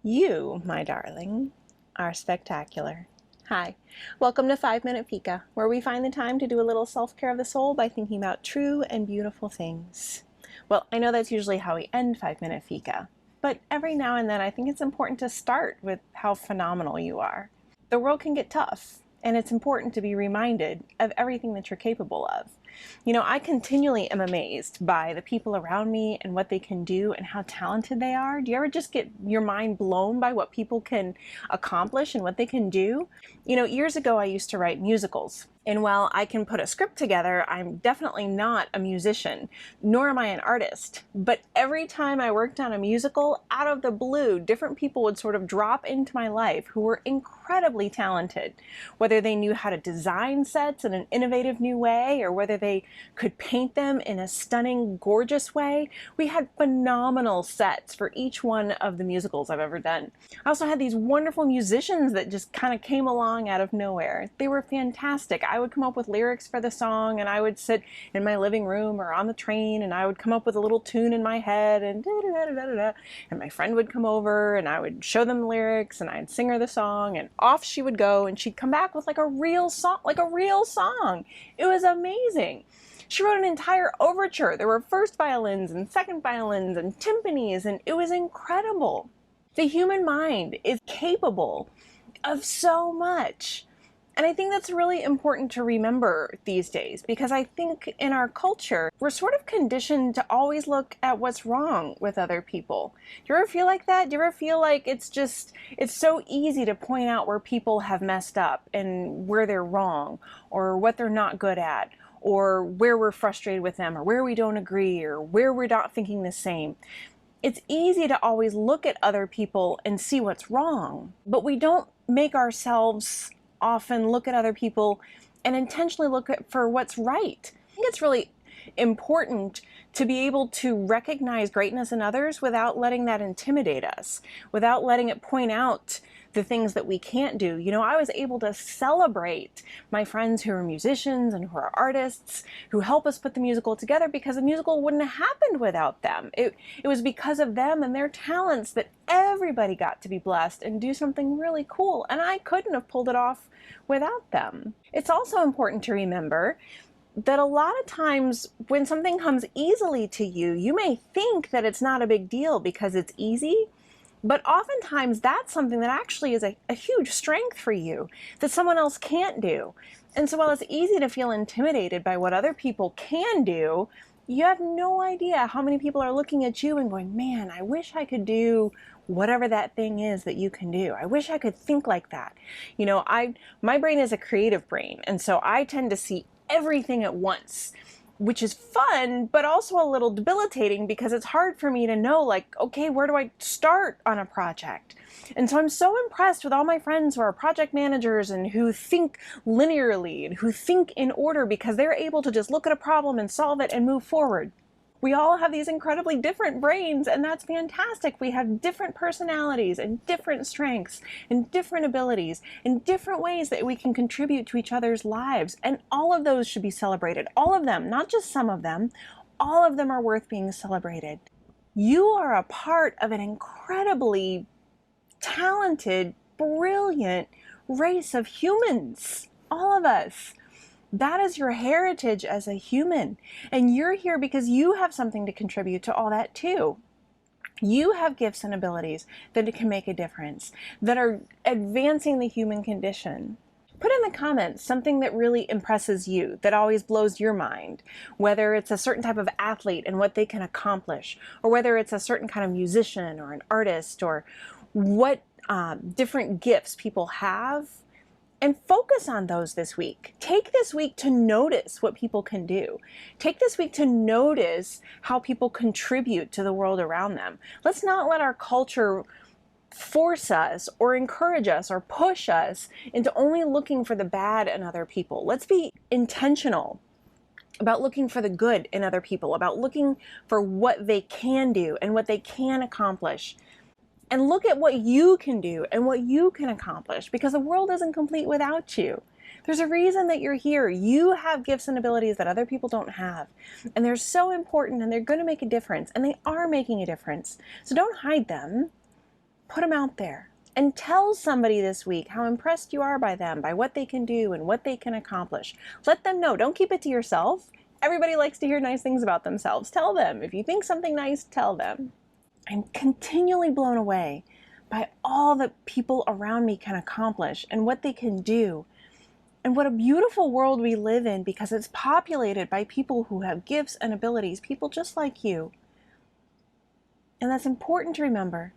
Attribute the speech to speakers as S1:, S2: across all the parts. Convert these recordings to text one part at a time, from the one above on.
S1: You, my darling, are spectacular. Hi, welcome to 5 Minute Fika, where we find the time to do a little self-care of the soul by thinking about true and beautiful things. Well, I know that's usually how we end 5 Minute Fika, but every now and then I think it's important to start with how phenomenal you are. The world can get tough, and it's important to be reminded of everything that you're capable of. I continually am amazed by the people around me and what they can do and how talented they are. Do you ever just get your mind blown by what people can accomplish and what they can do? Years ago I used to write musicals. And while I can put a script together, I'm definitely not a musician, nor am I an artist. But every time I worked on a musical, out of the blue, different people would sort of drop into my life who were incredibly talented. Whether they knew how to design sets in an innovative new way, or whether they could paint them in a stunning, gorgeous way, we had phenomenal sets for each one of the musicals I've ever done. I also had these wonderful musicians that just kind of came along out of nowhere. They were fantastic. I would come up with lyrics for the song, and I would sit in my living room or on the train, and I would come up with a little tune in my head, and da-da-da-da-da-da, and my friend would come over, and I would show them the lyrics, and I'd sing her the song, and off she would go, and she'd come back with like a real song. It was amazing. She wrote an entire overture. There were first violins and second violins and timpanis, and it was incredible. The human mind is capable of so much. And I think that's really important to remember these days, because I think in our culture, we're sort of conditioned to always look at what's wrong with other people. Do you ever feel like that? Do you ever feel like it's so easy to point out where people have messed up and where they're wrong, or what they're not good at, or where we're frustrated with them, or where we don't agree, or where we're not thinking the same? It's easy to always look at other people and see what's wrong, but we don't make ourselves often look at other people and intentionally look for what's right. I think it's really important to be able to recognize greatness in others without letting that intimidate us, without letting it point out the things that we can't do. I was able to celebrate my friends who are musicians and who are artists, who help us put the musical together, because the musical wouldn't have happened without them. It was because of them and their talents that everybody got to be blessed and do something really cool, and I couldn't have pulled it off without them. It's also important to remember that a lot of times when something comes easily to you, you may think that it's not a big deal because it's easy, but oftentimes that's something that actually is a huge strength for you that someone else can't do. And so while it's easy to feel intimidated by what other people can do, you have no idea how many people are looking at you and going, man, I wish I could do whatever that thing is that you can do. I wish I could think like that. My brain is a creative brain, and so I tend to see everything at once, which is fun, but also a little debilitating, because it's hard for me to know, like, okay, where do I start on a project? And so I'm so impressed with all my friends who are project managers and who think linearly and who think in order, because they're able to just look at a problem and solve it and move forward. We all have these incredibly different brains, and that's fantastic. We have different personalities and different strengths and different abilities and different ways that we can contribute to each other's lives. And all of those should be celebrated. All of them, not just some of them. All of them are worth being celebrated. You are a part of an incredibly talented, brilliant race of humans. All of us. That is your heritage as a human. And you're here because you have something to contribute to all that too. You have gifts and abilities that can make a difference, that are advancing the human condition. Put in the comments something that really impresses you, that always blows your mind, whether it's a certain type of athlete and what they can accomplish, or whether it's a certain kind of musician or an artist, or what different gifts people have. And focus on those this week. Take this week to notice what people can do. Take this week to notice how people contribute to the world around them. Let's not let our culture force us or encourage us or push us into only looking for the bad in other people. Let's be intentional about looking for the good in other people, about looking for what they can do and what they can accomplish. And look at what you can do and what you can accomplish, because the world isn't complete without you. There's a reason that you're here. You have gifts and abilities that other people don't have. And they're so important, and they're going to make a difference. And they are making a difference. So don't hide them. put them out there and tell somebody this week how impressed you are by them, by what they can do and what they can accomplish. Let them know. Don't keep it to yourself. Everybody likes to hear nice things about themselves. Tell them. If you think something nice, tell them. I'm continually blown away by all that people around me can accomplish and what they can do. And what a beautiful world we live in, because it's populated by people who have gifts and abilities, people just like you. And that's important to remember.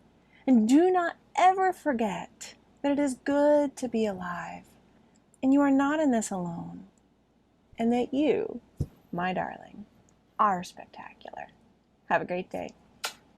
S1: And do not ever forget that it is good to be alive. And you are not in this alone. And that you, my darling, are spectacular. Have a great day.